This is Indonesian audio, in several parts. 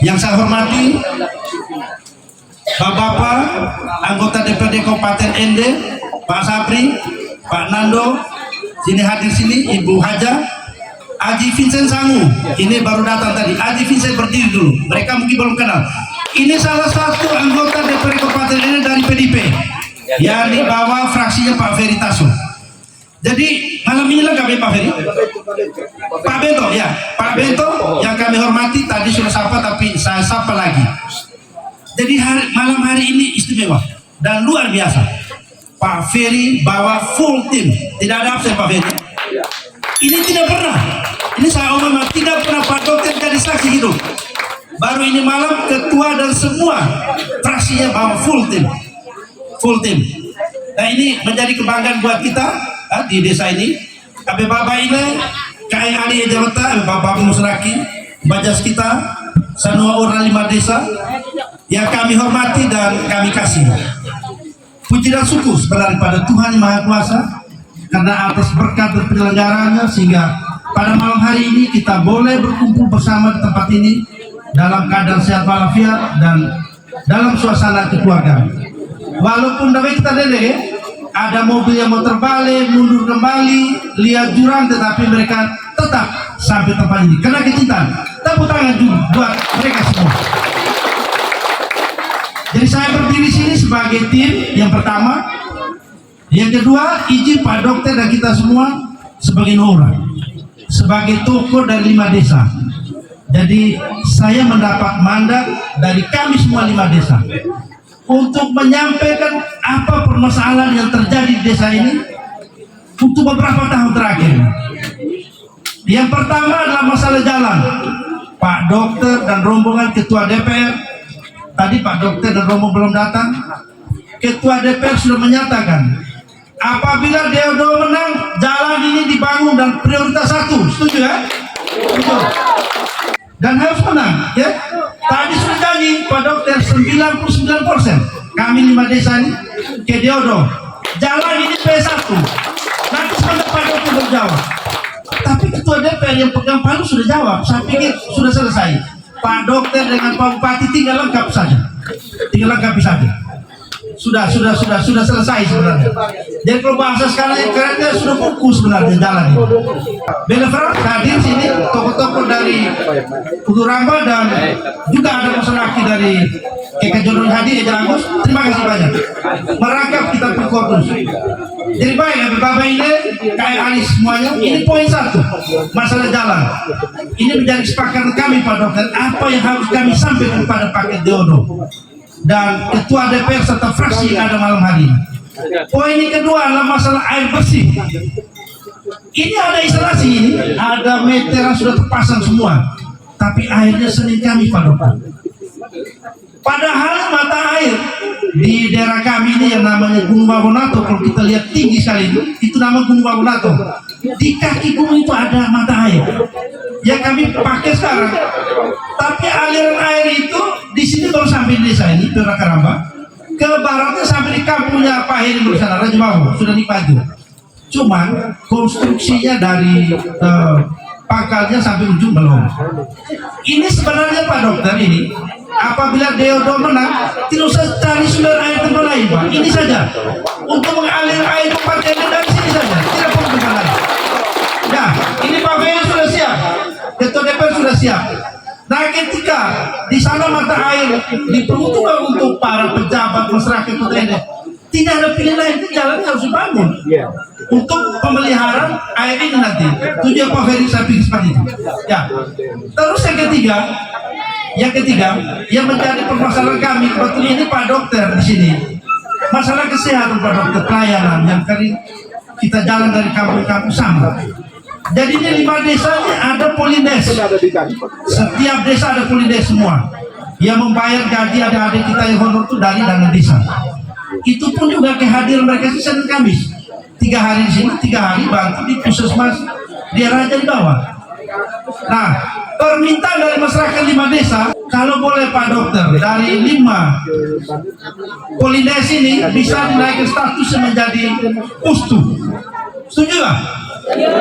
Yang saya hormati Bapak-bapak anggota DPRD Kabupaten Ende, Pak Sapri, Pak Nando, sini hadir sini, Ibu Haja, Aji Vincent Sangu, ini baru datang tadi. Aji Vincent berdiri dulu, mereka mungkin belum kenal. Ini salah satu anggota DPRD Kabupaten Ende dari PDIP yang dibawa fraksinya Pak Ferry Taso. Jadi malam ini lengkap ya Pak Ferry? Pak Bento ya, Pak Bento yang kami hormati tadi sudah sapa tapi saya sapa lagi. Jadi malam hari ini istimewa dan luar biasa. Pak Ferry bawa full tim, tidak ada absen Pak Ferry. Ini tidak pernah, ini saya omong tidak pernah Pak Dokter jadi saksi hidup. Baru ini malam ketua dan semua fraksinya bawa full tim, full tim. Nah ini menjadi kebanggaan buat kita di desa ini. Abe Bapak ini, KAI Ali Jawata, Bapak Musraki, Bajas kita, Sanua orang 5 desa yang kami hormati dan kami kasih. Puji dan syukur sebenarnya pada Tuhan Yang Maha Kuasa karena atas berkat dan penyelenggaranya sehingga pada malam hari ini kita boleh berkumpul bersama di tempat ini dalam keadaan sehat walafiat dan dalam suasana kekeluargaan. Walaupun dari kita dede ada mobil yang mau terbalik, mundur kembali, lihat jurang, tetapi mereka tetap sampai tempat ini karena kecintaan. Tepuk tangan juga buat mereka semua. Jadi saya berdiri sini sebagai tim yang pertama, yang kedua izin Pak Dokter dan kita semua sebagai orang, sebagai tokoh dari 5 desa. Jadi saya mendapat mandat dari kami semua 5 desa untuk menyampaikan apa permasalahan yang terjadi di desa ini untuk beberapa tahun terakhir. Yang pertama adalah masalah jalan. Pak Dokter dan rombongan Ketua DPR, tadi Pak Dokter dan rombongan belum datang. Ketua DPR sudah menyatakan apabila Deodo menang, jalan ini dibangun dan prioritas 1. Setuju ya? Setuju. Dan harus menang ya. Tadi sudah janji Pak Dokter 99%. Kami 5 desa ini ke Deodo, jalan ini P1. Nanti sebentar Pak Dokter berjawab. Tapi Ketua DPR yang pegang palu sudah jawab. Saya pikir sudah selesai. Pak Dokter dengan Pak Bupati tinggal lengkap saja. Tinggal lengkapi saja. Sudah selesai sebenarnya. Jadi kalau bahasa sekarang yang kerennya sudah fokus sebenarnya jalan ini. Belefra hadir sini, tokoh-tokoh dari Pururamba dan juga ada masyarakat dari Kekejodon hadir ya Agus. Terima kasih banyak. Merangkap kita berfokus. Jadi baik, Bapak ini kayak Ali semuanya. Ini poin 1, masalah jalan. Ini menjadi kesepakatan kami Pak Dokter. Apa yang harus kami sampaikan kepada Pak Deodo dan Ketua DPR serta fraksi yang ada malam hari ini. Poin yang kedua adalah masalah air bersih. Ini ada instalasi ini, ada meteran sudah terpasang semua, tapi airnya Senin kami Pak Dokter. Padahal mata air di daerah kami ini yang namanya Gunung Wawonato, kalau kita lihat tinggi sekali itu nama Gunung Wawonato. Di kaki gunung itu ada mata air yang kami pakai sekarang. Tapi aliran air itu di sini baru sampai di desa ini, Purakaramba. Ke baratnya sampai di kampungnya Pak Heri di sana, Raja Bahu, sudah dipaju. Cuman konstruksinya dari pangkalnya sampai ujung belum. Ini sebenarnya Pak Dokter ini, apabila Deodo menang, tidak usah cari sumber air tempat lain Pak. Ini saja untuk mengalir air tempat yang dari sini saja, tidak perlu tempat lain. Nah, ini Pak Ferry sudah siap, Ketua DPR sudah siap. Nah, ketika di sana mata air diperuntukkan untuk para pejabat masyarakat Kota Ende, tidak ada pilihan lain, jalan harus dibangun untuk pemeliharaan air ini nanti. Tujuan Pak Ferry saya pikir seperti itu. Ya. Terus yang ketiga, yang menjadi permasalahan kami kebetulan ini Pak Dokter di sini. Masalah kesehatan Pak Dokter, pelayanan yang kita jalan dari kampung-kampung sama. Jadi ini 5 desa ini ada polides. Setiap desa ada polides semua. Yang membayar gaji adik-adik kita yang honor itu dari dana desa. Itu pun juga kehadiran mereka Senin Kamis. 3 hari di sini, 3 hari bantu di puskesmas di Raja di bawah. Nah, permintaan dari masyarakat 5 desa, kalau boleh Pak Dokter, dari 5 polides ini bisa dinaikkan statusnya menjadi pustu. Setuju nggak? Ya.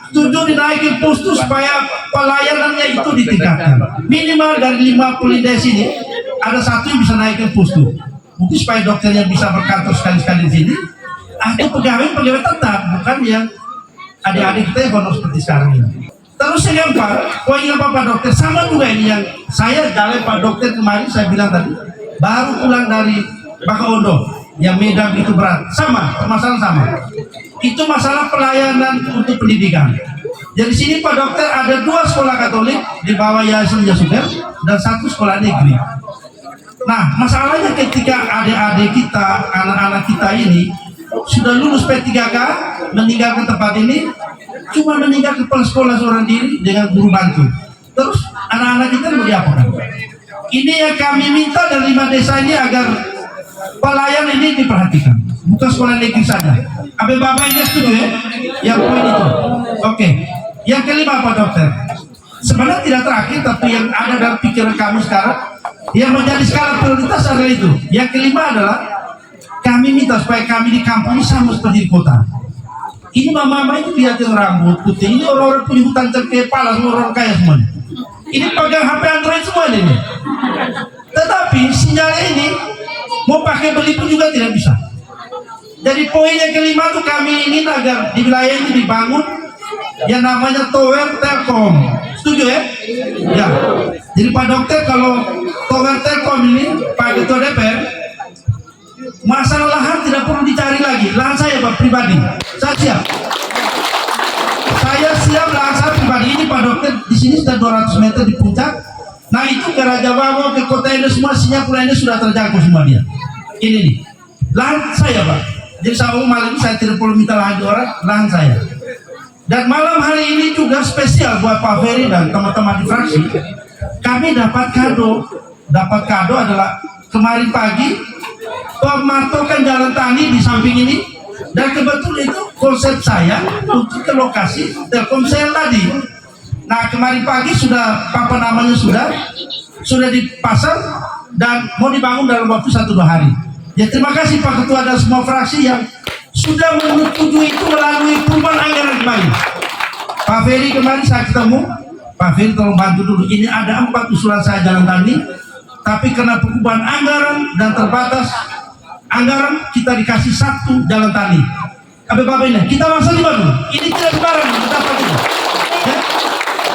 setuju dinaikin postu supaya pelayanannya itu ditingkatkan. Minimal dari 50 desa ini ada satu yang bisa naikin postu. Mungkin supaya dokternya bisa berkantor sekali-sekali di sini. Atau pegawai tetap, bukan yang adik-adik kita yang honor seperti sekarang ini. Terus yang keempat, poin yang Pak Dokter sama juga ini yang saya dalam Pak Dokter kemarin saya bilang tadi, baru pulang dari Bakaondo yang Medan itu berat, sama, masalah sama. Itu masalah pelayanan untuk pendidikan. Jadi sini Pak Dokter ada 2 sekolah Katolik di bawah Yayasan Yasuder dan 1 sekolah negeri. Nah, masalahnya ketika adik-adik kita, anak-anak kita ini sudah lulus P3K, meninggalkan tempat ini, cuma meninggalkan kepala sekolah seorang diri dengan guru bantu. Terus anak-anak kita mau diapakan? Ini yang kami minta dari 5 desa ini agar pelayan ini diperhatikan, bukan sekolah negeri saja. Abe Bapak ini setuju ya? Yang poin itu. Oke. Yang kelima Pak Dokter, sebenarnya tidak terakhir tapi yang ada dalam pikiran kami sekarang yang menjadi skala prioritas adalah itu. Yang kelima adalah kami minta supaya kami di kampung ini sama seperti di kota. Ini mama-mama itu lihat yang rambut putih, ini orang-orang punya hutan kepala, semua orang kaya semua. Ini pegang HP Android semua ini. Tetapi sinyalnya ini mau pakai beli pun juga tidak bisa. Jadi poin yang kelima itu kami ingin agar di wilayah ini dibangun yang namanya tower Telkom. Setuju ya? Ya. Jadi Pak Dokter kalau tower Telkom ini Pak Ketua DPR, masalah lahan tidak perlu dicari lagi. Lahan saya Pak pribadi, saya siap. Saya siap lahan saya pribadi ini Pak Dokter di sini sudah 200 meter di puncak. Nah itu ke Raja Bawa ke kota ini semua Singapura ini sudah terjangkau semua dia. Ini nih lahan saya Pak. Jadi saya malam saya tidak perlu minta lahan di orang, lahan saya. Dan malam hari ini juga spesial buat Pak Ferry dan teman-teman di fraksi. Kami dapat kado. Dapat kado adalah kemarin pagi pematokan jalan tani di samping ini, dan kebetulan itu konsep saya untuk ke lokasi Telkomsel tadi. Nah kemarin pagi sudah namanya sudah dipasang dan mau dibangun dalam waktu 1-2 hari. Ya terima kasih Pak Ketua dan semua fraksi yang sudah menyetujui itu melalui perubahan anggaran kemarin. Pak Ferry kemarin saya ketemu, Pak Ferry tolong bantu dulu. Ini ada 4 usulan saya jalan tani, tapi karena perubahan anggaran dan terbatas anggaran kita dikasih 1 jalan tani. Bapak ini kita masa 5 dulu. Ini tidak dibarang kita ini. Ya?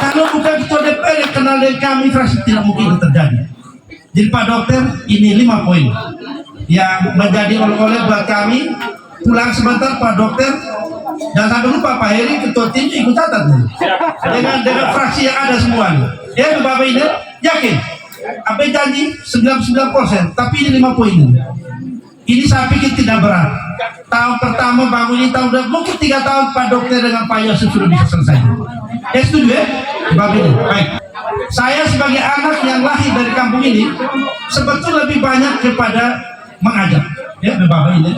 Kalau bukan Ketua DPR yang kenal dengan kami fraksi tidak mungkin itu terjadi. Jadi Pak Dokter ini 5 poin yang menjadi oleh-oleh buat kami. Pulang sebentar Pak Dokter, dan sampai lupa Pak Heri Ketua tim ikut catat dengan fraksi yang ada semua. Ya Bapak ini yakin apa yang janji 99%, tapi ini 5 poin ini saya pikir tidak berat. Tahun pertama bangun ini tahun mungkin 3 tahun Pak Dokter dengan Pak Yosef sudah bisa selesai. Ya setuju ya Bapak ini. Baik, saya sebagai anak yang lahir dari kampung ini sebetulnya lebih banyak kepada mengajak ya Bapak ini.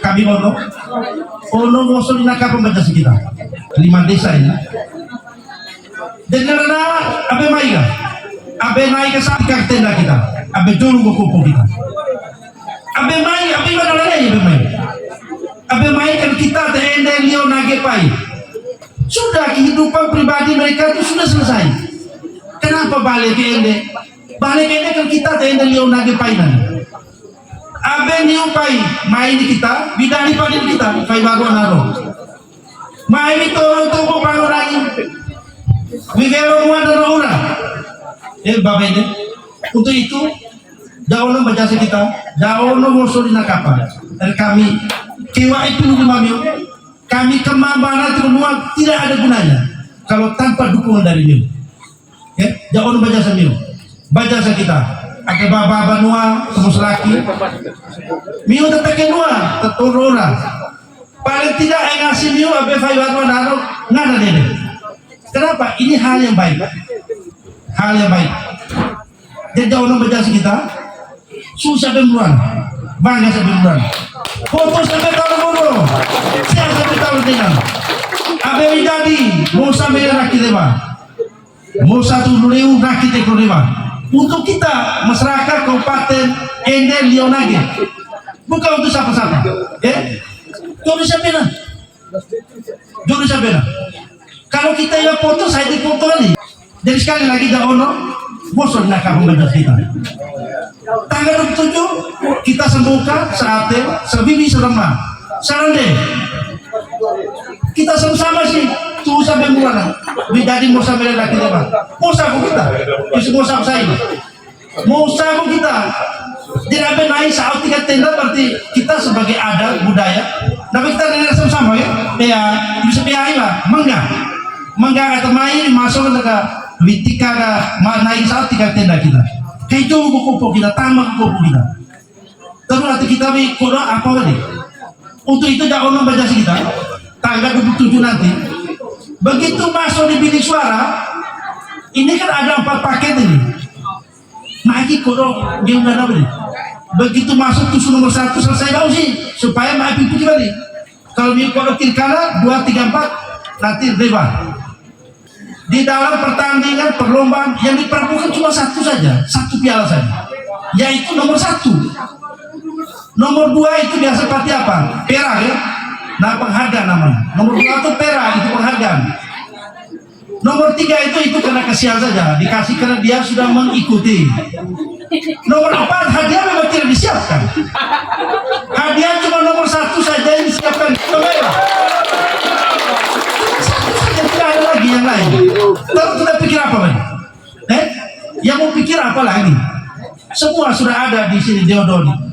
Kami ono ngosul di nakap pembaca kita 5 desa ini. Dengan abe maiga, abe naik ke saat tenda kita, abe dulu kupu kita. Abe mana lagi abe mai kan kita tenda Leo Nagepai. Sudah kehidupan pribadi mereka itu sudah selesai. Kenapa balik ke ende? Balik ke ende kan kita tenda Leo Nagepai nanti. Abe niupai main di kita bidani pada kita kai baru naro main itu untuk bangun lagi wigero muada ora Bapak ini untuk itu jauh no berjasa kita jauh no musuh di nakapa dan kami kiwa itu mamiu kami kemampuan termuat tidak ada gunanya kalau tanpa dukungan dari miu ya jauh no berjasa miu berjasa kita ake baba banua semus laki miu teteke nua teturura paling tidak yang ngasih miu abe fai banua naro ngana dede. Kenapa? Ini hal yang baik, jadi jauh nang berjasa kita susah bemuran bangga sebemuran foto sampai tahun mulu siapa sampai tahun tinggal abe widadi musa merah kita musa tuluriu rakite kurima untuk kita masyarakat Kabupaten Ende Lionage, bukan untuk siapa-siapa. Jodoh siapa? Kalau kita yang foto, saya dipoto nih. Jadi sekali lagi Daono, bosan nak pembaca kita. Tanggal 27 kita sembuhkan saatnya sebibi selama. Sarande. Kita sama-sama sih tuh sampai mulai. Bidadi mau sampai lagi lepas. Musaku kita. Itu musaku saya. Musaku kita. Tidak naik saat tiga tenda berarti kita sebagai adat budaya. Tapi kita dengan sama-sama ya. Ya bisa piain lah. Mangga kata main masuk ke Witika naik saat tiga tenda kita. Kayak itu buku kita, tambah buku kita. Terus nanti kita kono apa lagi? Untuk itu jangan membaca kita. Tanggal 27 nanti. Begitu masuk di bilik suara, ini kan ada 4 paket ini. Maiki kono gimana nih? Begitu masuk tuh nomor 1 selesai bau sih, supaya maiki itu kembali. Kalau mi kono kirkala 2, 3, 4 nanti debat. Di dalam pertandingan perlombaan yang diperebutkan cuma satu saja, satu piala saja, yaitu nomor 1. Nomor 2 itu biasa seperti apa? Perak ya. Nah, penghargaan namanya. Nomor 2 itu perak, itu penghargaan. Nomor 3 itu karena kasihan saja, dikasih karena dia sudah mengikuti. Nomor 4 hadiah memang tidak disiapkan. Hadiah cuma nomor 1 saja yang disiapkan. Cobalah. Tidak ada lagi yang lain. Terus kita pikir apa lagi? Yang mau pikir apa lagi? Semua sudah ada di sini Deodoni.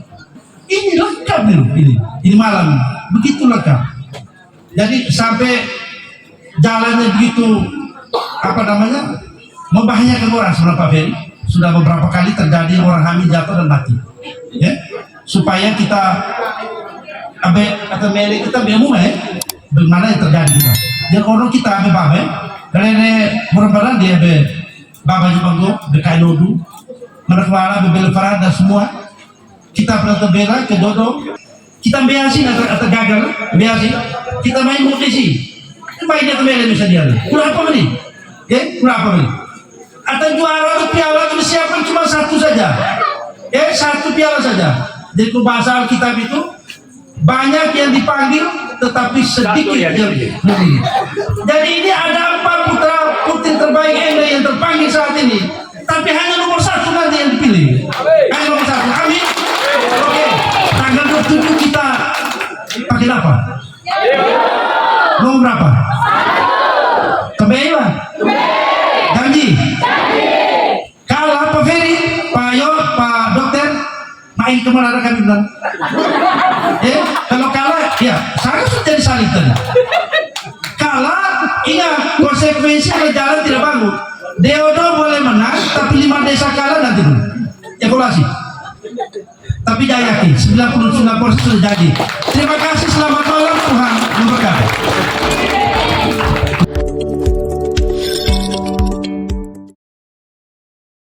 Ini lengkap nih, ini malam begitu lengkap. Jadi sampai jalannya begitu apa namanya membahayakan orang sebenarnya Pak Ferry. Sudah beberapa kali terjadi orang hamil jatuh dan mati. Ya, supaya kita atau mele kita bemu bagaimana yang terjadi kita. Dan orang kita abe babe, karena benar-benar dia abe baba juga bekai nodu, merekmara bebel farad dan semua. Kita pernah terbela ke dodo, kita biasin atau gagal, biasin. Kita main musisi, main dia terbela bisa dia. Berapa menit? Berapa menit? Atau juara atau piala itu disiapkan cuma 1 saja, 1 piala saja. Jadi bahasa Alkitab itu banyak yang dipanggil, tetapi sedikit yang dipilih. Jadi ini ada 4 putra putri terbaik yang terpanggil saat ini, tapi hanya nomor 1 nanti yang dipilih. Hanya nomor 1. Amin. Oke, tanggal 27 kita pakai apa? Nomor berapa? Kembali lah. Janji. Kalau Pak Ferry, Pak Yo, Pak Dokter, main kemana kami bilang? Kalau kalah, ya saya sudah jadi salib tadi. Kalah, ingat konsekuensi kalau jalan tidak bangun. Deodo boleh menang, tapi 5 desa kalah nanti dulu. Evaluasi. Tapi saya yakin 99% sudah jadi. Terima kasih, selamat malam Tuhan.